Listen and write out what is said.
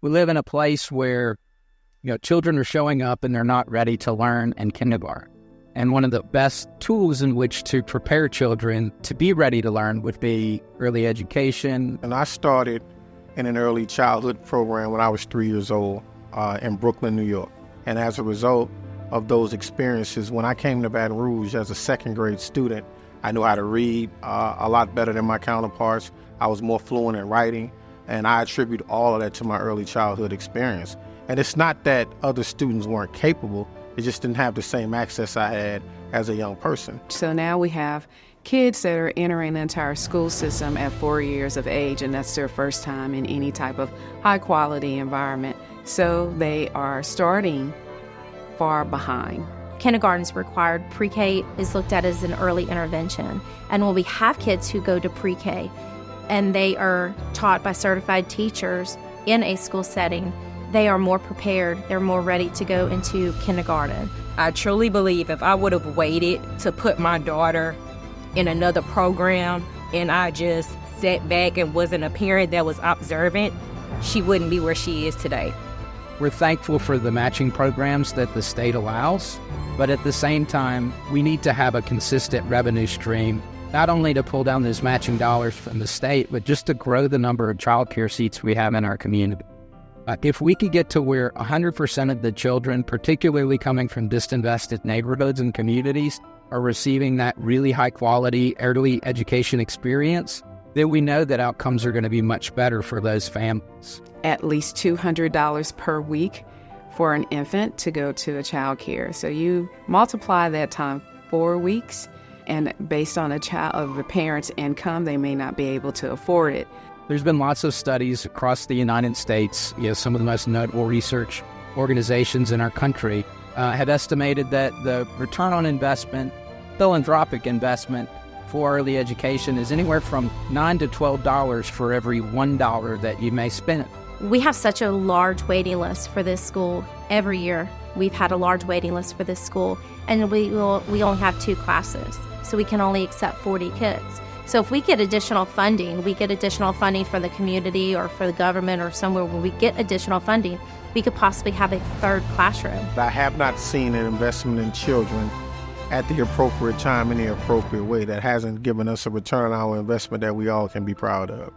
We live in a place where, children are showing up and they're not ready to learn in kindergarten. And one of the best tools in which to prepare children to be ready to learn would be early education. And I started in an early childhood program when I was 3 years old in Brooklyn, New York. And as a result of those experiences, when I came to Baton Rouge as a second grade student, I knew how to read a lot better than my counterparts. I was more fluent in writing, and I attribute all of that to my early childhood experience. And it's not that other students weren't capable, they just didn't have the same access I had as a young person. So now we have kids that are entering the entire school system at 4 years of age, and that's their first time in any type of high-quality environment. So they are starting far behind. Kindergarten's required. Pre-K is looked at as an early intervention. And when we have kids who go to pre-K and they are taught by certified teachers in a school setting, they are more prepared, they're more ready to go into kindergarten. I truly believe if I would have waited to put my daughter in another program and I just sat back and wasn't a parent that was observant, she wouldn't be where she is today. We're thankful for the matching programs that the state allows, but at the same time, we need to have a consistent revenue stream, not only to pull down those matching dollars from the state, but just to grow the number of child care seats we have in our community. If we could get to where 100% of the children, particularly coming from disinvested neighborhoods and communities, are receiving that really high-quality early education experience, then we know that outcomes are going to be much better for those families. At least $200 per week for an infant to go to a child care. So you multiply that time 4 weeks, and based on the parent's income, they may not be able to afford it. There's been lots of studies across the United States. Some of the most notable research organizations in our country have estimated that the return on investment, philanthropic investment for early education is anywhere from $9 to $12 for every $1 that you may spend. We have such a large waiting list for this school. Every year we've had a large waiting list for this school, and we only have 2 classes, so we can only accept 40 kids. So if we get additional funding, we get additional funding from the community or for the government or somewhere where we get additional funding, we could possibly have a 3rd classroom. I have not seen an investment in children at the appropriate time in the appropriate way that hasn't given us a return on our investment that we all can be proud of.